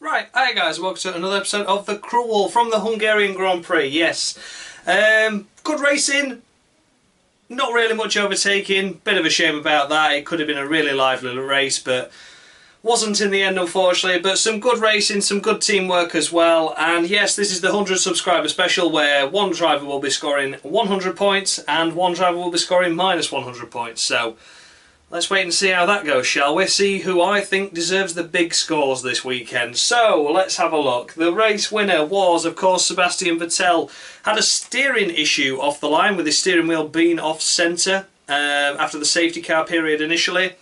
Right, hi guys, welcome to another episode of The Cruel Wall from the Hungarian Grand Prix, yes. Good racing, not really much overtaking, bit of a shame about that. It could have been a really lively race, but wasn't in the end unfortunately. But some good racing, some good teamwork as well. And yes, this is the 100 subscriber special where one driver will be scoring 100 points and one driver will be scoring minus 100 points. So let's wait and see how that goes, shall we? See who I think deserves the big scores this weekend. So, let's have a look. The race winner was, of course, Sebastian Vettel. Had a steering issue off the line with his steering wheel being off-centre after the safety car period initially,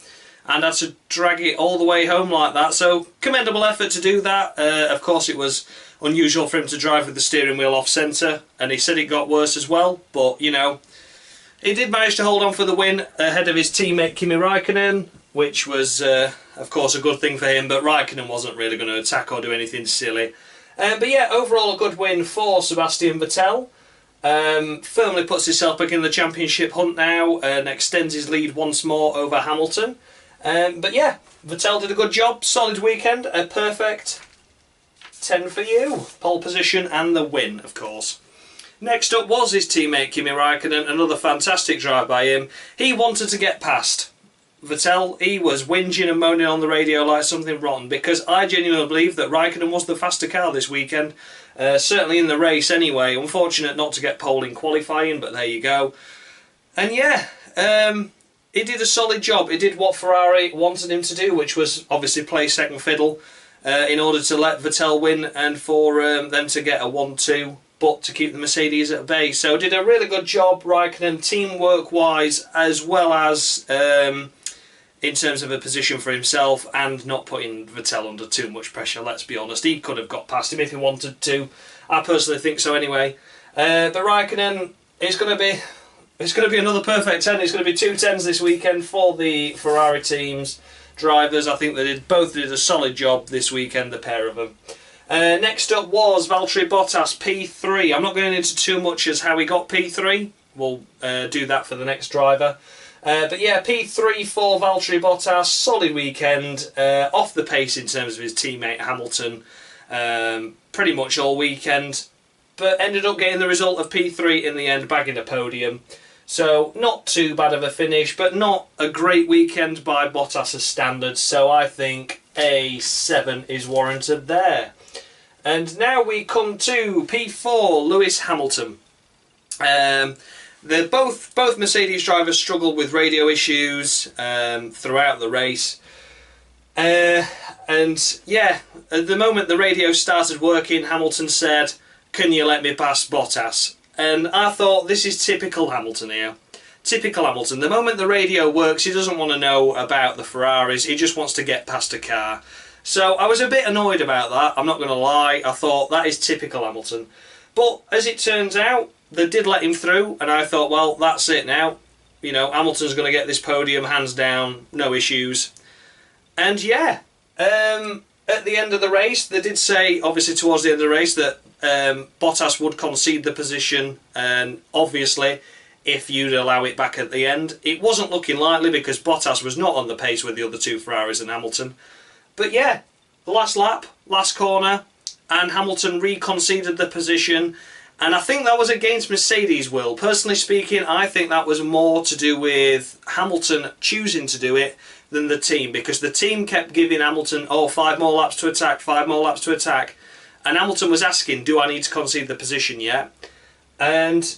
and had to drag it all the way home like that. So, commendable effort to do that. Of course, it was unusual for him to drive with the steering wheel off-centre, and he said it got worse as well, but, you know, he did manage to hold on for the win ahead of his teammate Kimi Raikkonen, which was, of course, a good thing for him, but Raikkonen wasn't really going to attack or do anything silly. But yeah, overall a good win for Sebastian Vettel. Firmly puts himself back in the championship hunt now and extends his lead once more over Hamilton. But yeah, Vettel did a good job, solid weekend, a perfect 10 for you. Pole position and the win, of course. Next up was his teammate Kimi Raikkonen, another fantastic drive by him. He wanted to get past Vettel. He was whinging and moaning on the radio like something rotten, because I genuinely believe that Raikkonen was the faster car this weekend. Certainly in the race anyway. Unfortunate not to get pole in qualifying, but there you go. And yeah, he did a solid job. He did what Ferrari wanted him to do, which was obviously play second fiddle in order to let Vettel win and for them to get a 1-2. But to keep the Mercedes at bay. So did a really good job, Raikkonen, teamwork wise, as well as in terms of a position for himself and not putting Vettel under too much pressure. Let's be honest, he could have got past him if he wanted to. I personally think so anyway. But Raikkonen, it's going to be another perfect 10. It's going to be 2 10s this weekend for the Ferrari team's drivers. I think they both did a solid job this weekend, the pair of them. Next up was Valtteri Bottas, P3. I'm not going into too much as how he got P3. We'll do that for the next driver. But yeah, P3 for Valtteri Bottas. Solid weekend. Off the pace in terms of his teammate Hamilton. Pretty much all weekend. But ended up getting the result of P3 in the end, bagging a podium. So not too bad of a finish, but not a great weekend by Bottas' standards. So I think a 7 is warranted there. And now we come to P4, Lewis Hamilton. Both Mercedes drivers struggled with radio issues throughout the race. And yeah, at the moment the radio started working, Hamilton said, "Can you let me pass Bottas?" And I thought, this is typical Hamilton here. Typical Hamilton. The moment the radio works, he doesn't want to know about the Ferraris, he just wants to get past a car. So I was a bit annoyed about that, I'm not going to lie. I thought, that is typical Hamilton. But as it turns out, they did let him through, and I thought, well, that's it now. You know, Hamilton's going to get this podium, hands down, no issues. And yeah, at the end of the race, they did say, obviously towards the end of the race, that Bottas would concede the position, and obviously, if you'd allow it back at the end. It wasn't looking likely because Bottas was not on the pace with the other two Ferraris and Hamilton. But yeah, the last lap, last corner, and Hamilton reconceded the position. And I think that was against Mercedes' will. Personally speaking, I think that was more to do with Hamilton choosing to do it than the team. Because the team kept giving Hamilton, 5 more laps to attack, 5 more laps to attack. And Hamilton was asking, do I need to concede the position yet? And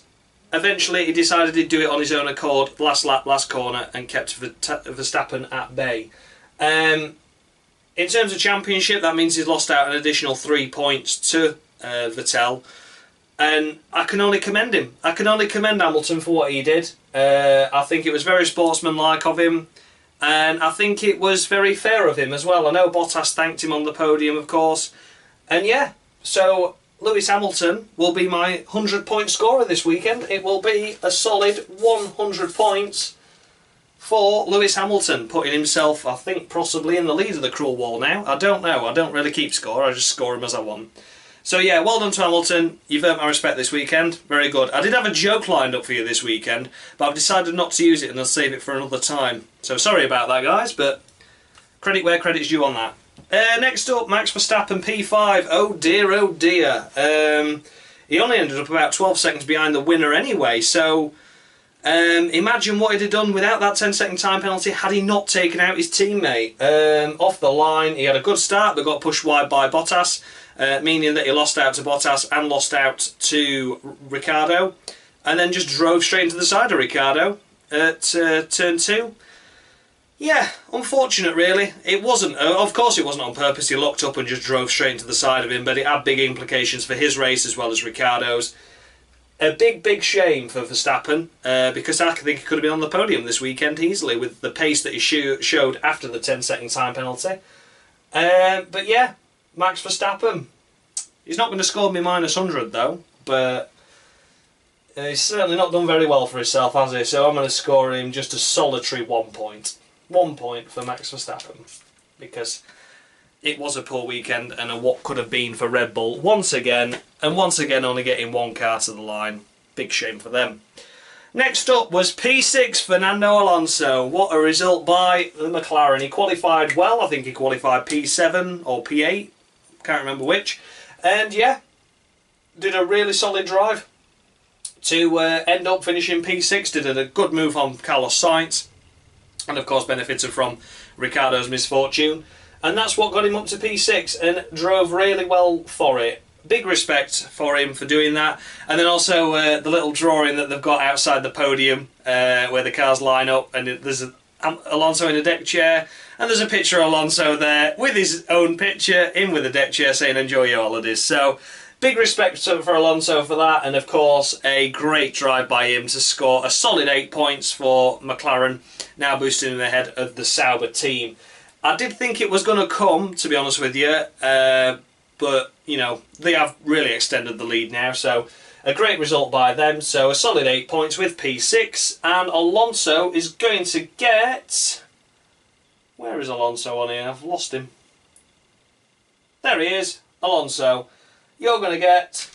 eventually he decided he'd do it on his own accord, last lap, last corner, and kept Verstappen at bay. In terms of championship, that means he's lost out an additional 3 points to Vettel. And I can only commend him. I can only commend Hamilton for what he did. I think it was very sportsmanlike of him. And I think it was very fair of him as well. I know Bottas thanked him on the podium, of course. And yeah, so Lewis Hamilton will be my 100-point scorer this weekend. It will be a solid 100 points for Lewis Hamilton, putting himself, I think, possibly in the lead of the Cruel Wall now. I don't know. I don't really keep score. I just score him as I want. So yeah, well done to Hamilton. You've earned my respect this weekend. Very good. I did have a joke lined up for you this weekend, but I've decided not to use it and I'll save it for another time. So sorry about that, guys, but credit where credit's due on that. Next up, Max Verstappen P5. Oh dear, oh dear. He only ended up about 12 seconds behind the winner anyway, so imagine what he'd have done without that 10-second time penalty had he not taken out his teammate. Off the line, he had a good start but got pushed wide by Bottas, meaning that he lost out to Bottas and lost out to Ricciardo, and then just drove straight into the side of Ricciardo at turn 2. Yeah, unfortunate really. It wasn't, of course it wasn't on purpose. He locked up and just drove straight into the side of him, but it had big implications for his race as well as Ricciardo's. A big shame for Verstappen, because I think he could have been on the podium this weekend easily with the pace that he showed after the 10-second time penalty. But yeah, Max Verstappen. He's not going to score me -100 though, but he's certainly not done very well for himself, has he? So I'm going to score him just a solitary 1 point. 1 point for Max Verstappen, because it was a poor weekend and a what could have been for Red Bull once again, and once again only getting one car to the line. Big shame for them. Next up was P6 Fernando Alonso. What a result by the McLaren. He qualified well. I think he qualified P7 or P8, can't remember which, and yeah, did a really solid drive to end up finishing P6. Did a good move on Carlos Sainz, and of course benefited from Ricciardo's misfortune, and that's what got him up to P6 and drove really well for it. Big respect for him for doing that. And then also the little drawing that they've got outside the podium where the cars line up, and there's Alonso in a deck chair, and there's a picture of Alonso there with his own picture in with a deck chair saying enjoy your holidays. So big respect for Alonso for that, and of course a great drive by him to score a solid 8 points for McLaren, now boosting him ahead of the Sauber team. I did think it was going to come, to be honest with you, but you know, they have really extended the lead now, so a great result by them. So a solid 8 points with P6, and Alonso is going to get... Where is Alonso on here? I've lost him. There he is, Alonso. You're going to get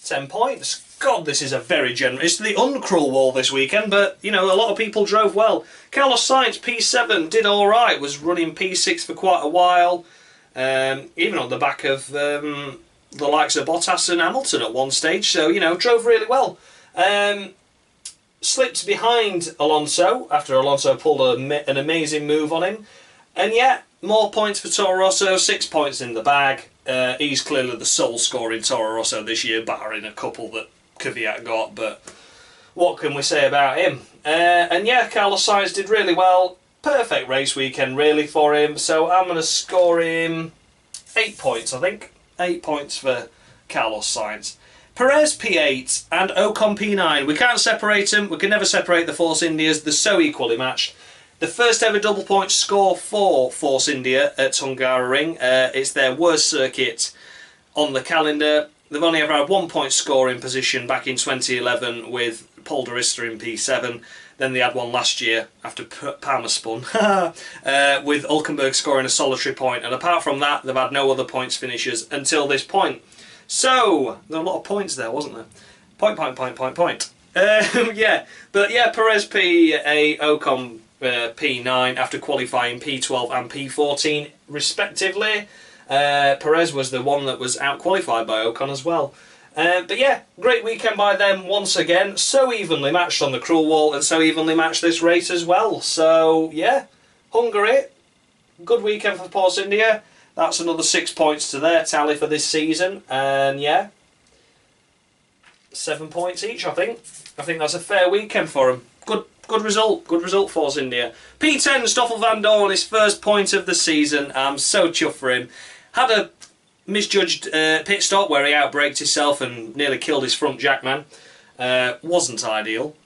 10 points. God, this is a very generous... It's the uncruel wall this weekend, but, you know, a lot of people drove well. Carlos Sainz, P7, did alright, was running P6 for quite a while, even on the back of the likes of Bottas and Hamilton at one stage, so, you know, drove really well. Slipped behind Alonso after Alonso pulled an amazing move on him, and yeah, more points for Toro Rosso, 6 points in the bag. He's clearly the sole scorer in Toro Rosso this year, barring a couple that Kvyat got, but what can we say about him? And yeah, Carlos Sainz did really well. Perfect race weekend really for him, so I'm going to score him 8 points, I think. 8 points for Carlos Sainz. Perez P8 and Ocon P9. We can't separate them. We can never separate the Force Indias. They're so equally matched. The first ever double point score for Force India at Hungaroring. It's their worst circuit on the calendar. They've only ever had 1 point scoring position back in 2011 with Paul de Rista in P7. Then they had one last year after Palmer spun with Hülkenberg scoring a solitary point. And apart from that, they've had no other points finishers until this point. So, there were a lot of points there, wasn't there? Point. Yeah, but yeah, Perez P8, Ocon P9 after qualifying P12 and P14 respectively. Perez was the one that was out-qualified by Ocon as well. But yeah, great weekend by them once again. So evenly matched on the cruel wall and so evenly matched this race as well. So yeah, Hungary, good weekend for Force India. That's another 6 points to their tally for this season. And yeah, 7 points each, I think. I think that's a fair weekend for them. Good result, Force India. P10, Stoffel van Dorn, his first point of the season. I'm so chuffed for him. Had a misjudged pit stop where he outbraked himself and nearly killed his front jackman. Wasn't ideal.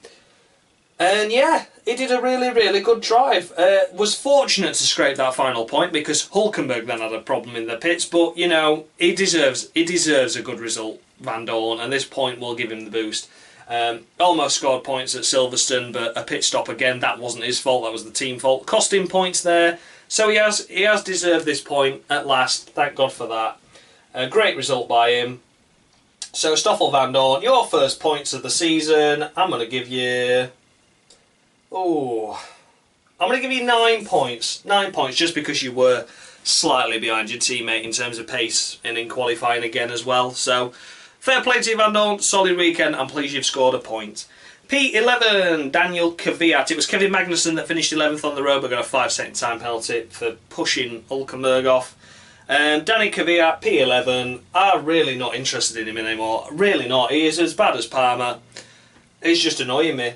And yeah, he did a really good drive. Was fortunate to scrape that final point because Hülkenberg then had a problem in the pits, but you know, he deserves a good result, Van Dorn, and this point will give him the boost. Almost scored points at Silverstone, but a pit stop again, that wasn't his fault, that was the team fault. Cost him points there, so he has deserved this point at last, thank God for that. A great result by him. So Stoffel van Dorn, your first points of the season, I'm going to give you... I'm going to give you 9 points. 9 points just because you were slightly behind your teammate in terms of pace and in qualifying again as well. So fair play to you, Van Dorn, solid weekend. I'm pleased you've scored a point. P11, Daniel Kvyat. It was Kevin Magnussen that finished 11th on the road, but got a 5-second time penalty for pushing Hulkenberg off. Danny Kvyat, P11. I'm really not interested in him anymore. Really not. He is as bad as Palmer. He's just annoying me.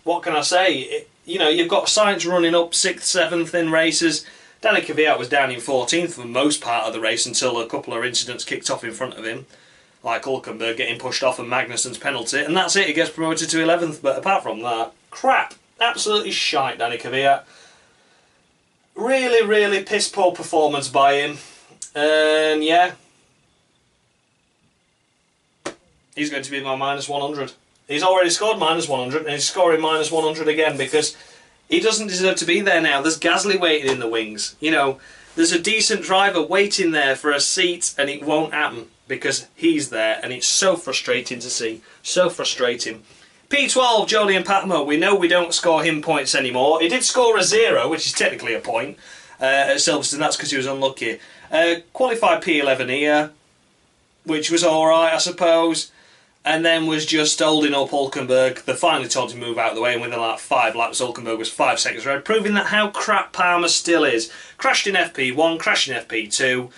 What can I say? You know, you've got Sainz running up 6th, 7th in races. Danny Kvyat was down in 14th for most part of the race until a couple of incidents kicked off in front of him, like Hulkenberg getting pushed off and Magnussen's penalty, and that's it. He gets promoted to 11th. But apart from that, crap. Absolutely shite, Danny Kvyat. Really, really piss poor performance by him. And yeah, he's going to be my minus 100. He's already scored minus 100 and he's scoring minus 100 again because he doesn't deserve to be there now. There's Gasly waiting in the wings. You know, there's a decent driver waiting there for a seat and it won't happen because he's there, and it's so frustrating to see. So frustrating. P12, Jolyon Patmo. We know we don't score him points anymore. He did score a 0, which is technically a point, at Silverstone. That's because he was unlucky. Qualified P11 here, which was alright, I suppose. And then was just holding up Hulkenberg. They finally told him to move out of the way, and within like 5 laps, Hulkenberg was 5 seconds ahead, proving that how crap Palmer still is. Crashed in FP1, crashed in FP2.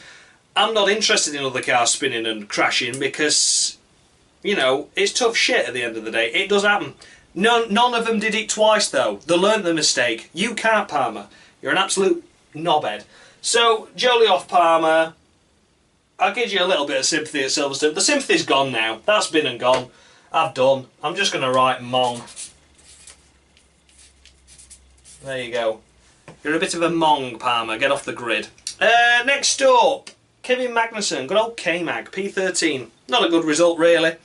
I'm not interested in other cars spinning and crashing because, you know, it's tough shit at the end of the day. It does happen. None of them did it twice, though. They learnt the mistake. You can't, Palmer. You're an absolute knobhead. So, Jolie off Palmer. I'll give you a little bit of sympathy at Silverstone. The sympathy's gone now. That's been and gone. I've done. I'm just going to write Mong. There you go. You're a bit of a Mong, Palmer. Get off the grid. Next up, Kevin Magnussen. Good old K-Mag. P13. Not a good result, really.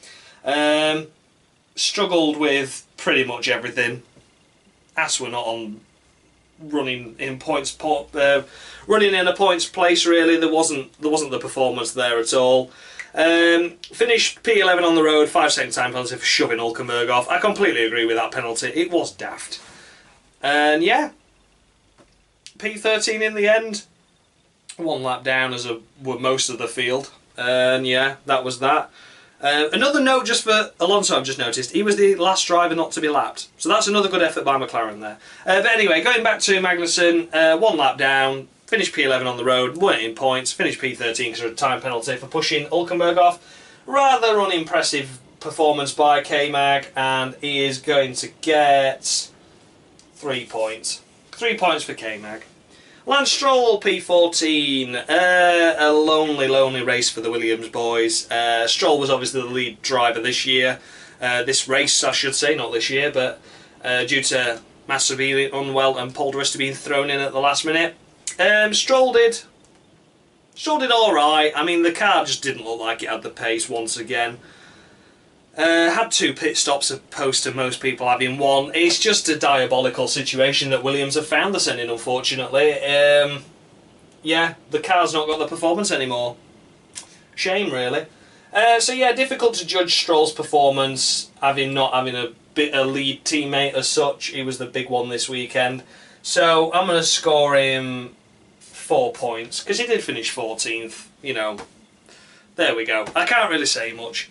Struggled with pretty much everything. As we're not on running in points, running in a points place. Really, there wasn't the performance there at all. Finished P11 on the road, 5-second time penalty for shoving Hulkenberg off. I completely agree with that penalty. It was daft. And yeah, P13 in the end. 1 lap down as were most of the field. And yeah, that was that. Another note just for Alonso, I've just noticed, he was the last driver not to be lapped. So that's another good effort by McLaren there. But anyway, going back to Magnussen, 1 lap down, finished P11 on the road, weren't in points, finished P13 because of a time penalty for pushing Hulkenberg off. Rather unimpressive performance by K-Mag, and he is going to get 3 points. 3 points for K-Mag. Lance Stroll, P14, a lonely race for the Williams boys. Stroll was obviously the lead driver this year, this race I should say, not this year, but due to Massa being unwell and Paul Resta being thrown in at the last minute. Stroll did alright. I mean, the car just didn't look like it had the pace once again. Had 2 pit stops opposed to most people having 1. It's just a diabolical situation that Williams have found themselves in, unfortunately. Yeah, the car's not got the performance anymore. Shame, really. So yeah, difficult to judge Stroll's performance, not having a lead teammate as such. He was the big one this weekend. So I'm going to score him 4 points, because he did finish 14th, you know. There we go. I can't really say much.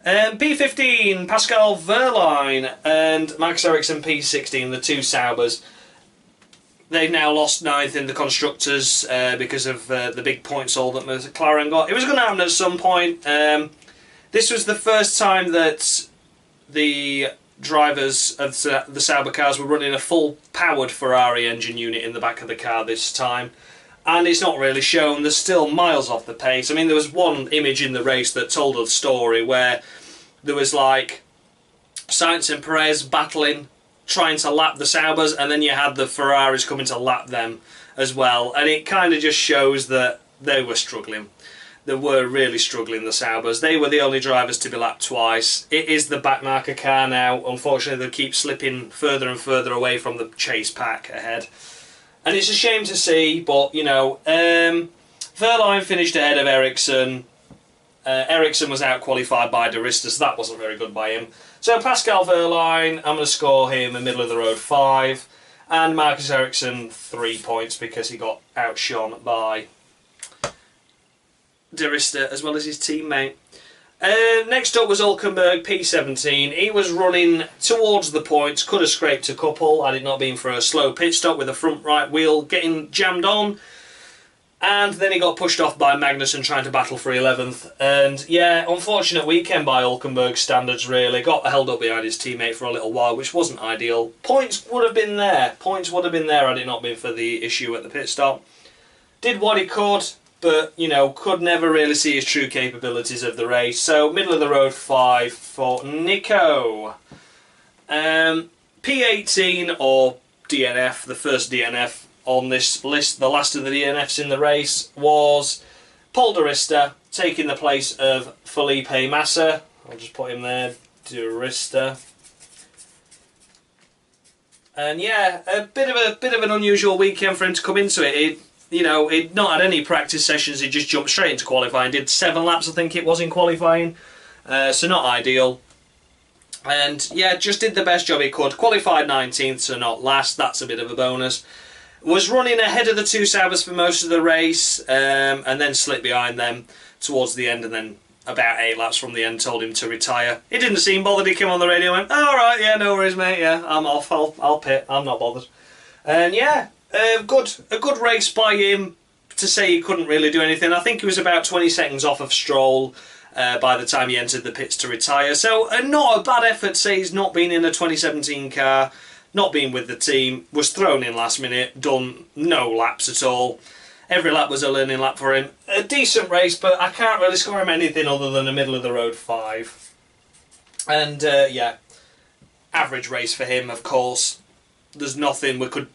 P15, Pascal Wehrlein and Max Ericsson, P16, the 2 Saubers. They've now lost 9th in the Constructors because of the big points all that McLaren got. It was going to happen at some point. This was the first time that the drivers of the Sauber cars were running a full-powered Ferrari engine unit in the back of the car this time. And it's not really shown. They're still miles off the pace. I mean, there was one image in the race that told a story where there was like Sainz and Perez battling, trying to lap the Saubers, and then you had the Ferraris coming to lap them as well. And it kind of just shows that they were struggling. They were really struggling, the Saubers. They were the only drivers to be lapped twice. It is the backmarker car now. Unfortunately, they keep slipping further and further away from the chase pack ahead. And it's a shame to see, but, you know, Wehrlein finished ahead of Ericsson. Ericsson was out-qualified by De Rista, so that wasn't very good by him. So Pascal Wehrlein, I'm going to score him a middle-of-the-road 5. And Marcus Ericsson 3 points because he got outshone by De Rista as well as his teammate. Next up was Hulkenberg, P17. He was running towards the points, could have scraped a couple had it not been for a slow pit stop with the front right wheel getting jammed on. And then he got pushed off by Magnussen trying to battle for 11th. And yeah, unfortunate weekend by Hulkenberg standards really. Got held up behind his teammate for a little while, which wasn't ideal. Points would have been there. Points would have been there had it not been for the issue at the pit stop. Did what he could, but, you know, could never really see his true capabilities of the race. So, middle of the road 5 for Nico. P18 or DNF, the first DNF on this list, the last of the DNFs in the race, was Paul De Rista taking the place of Felipe Massa. I'll just put him there, De Rista. And yeah, a bit of an unusual weekend for him to come into it. He'd not had any practice sessions. He just jumped straight into qualifying. Did 7 laps, I think it was, in qualifying. So not ideal. And yeah, just did the best job he could. Qualified 19th, so not last. That's a bit of a bonus. Was running ahead of the 2 Saubers for most of the race, and then slipped behind them towards the end, and then about 8 laps from the end told him to retire. He didn't seem bothered. He came on the radio and went, "Oh, all right, yeah, no worries, mate. Yeah, I'm off. I'll pit. I'm not bothered." And yeah, a good race by him. To say he couldn't really do anything. I think he was about 20 seconds off of Stroll by the time he entered the pits to retire. So not a bad effort. Say he's not been in a 2017 car. Not being with the team, was thrown in last minute, done no laps at all. Every lap was a learning lap for him. A decent race, but I can't really score him anything other than a middle of the road 5. And yeah, average race for him, of course. There's nothing we could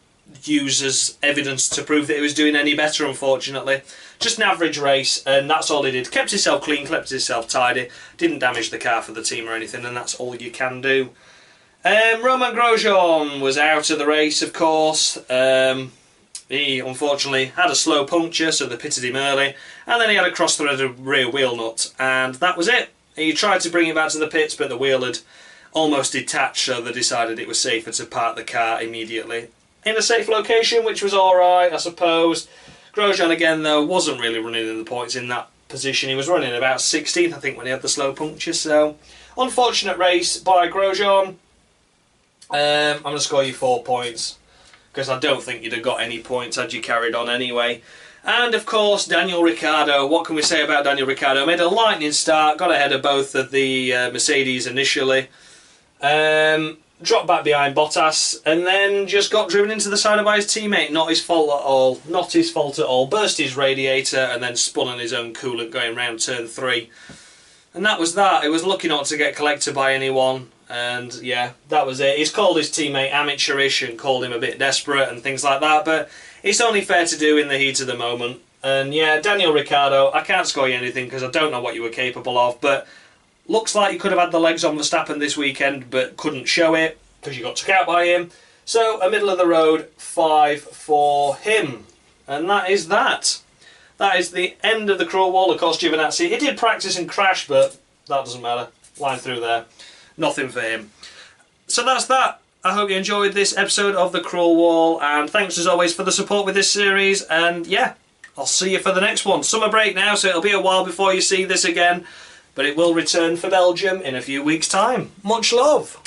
use as evidence to prove that he was doing any better, unfortunately. Just an average race, and that's all he did. Kept himself clean, kept himself tidy, didn't damage the car for the team or anything, and that's all you can do. Romain Grosjean was out of the race, of course. He unfortunately had a slow puncture, so they pitted him early, and then he had a cross-threaded rear wheel nut, and that was it. He tried to bring it back to the pits, but the wheel had almost detached, so they decided it was safer to park the car immediately in a safe location, which was alright, I suppose. Grosjean, again, though, wasn't really running in the points in that position. He was running about 16th, I think, when he had the slow puncture, so unfortunate race by Grosjean. I'm going to score you 4 points, because I don't think you'd have got any points had you carried on anyway. And of course, Daniel Ricciardo. What can we say about Daniel Ricciardo? Made a lightning start, got ahead of both of the Mercedes initially, dropped back behind Bottas, and then just got driven into the side by his teammate. Not his fault at all. Not his fault at all. Burst his radiator and then spun on his own coolant going round turn 3. And that was that. It was lucky not to get collected by anyone. And yeah, that was it. He's called his teammate amateurish and called him a bit desperate and things like that, but it's only fair to do in the heat of the moment. And yeah, Daniel Ricciardo, I can't score you anything because I don't know what you were capable of, but looks like you could have had the legs on Verstappen this weekend, but couldn't show it because you got took out by him. So a middle of the road 5 for him. And that is that. That is the end of the cruel wall. Of course, Giovinazzi, he did practice and crash, but that doesn't matter. Line through there. Nothing for him. So that's that. I hope you enjoyed this episode of The Cruel Wall, and thanks as always for the support with this series, and yeah, I'll see you for the next one. Summer break now, so it'll be a while before you see this again, but it will return for Belgium in a few weeks' time. Much love!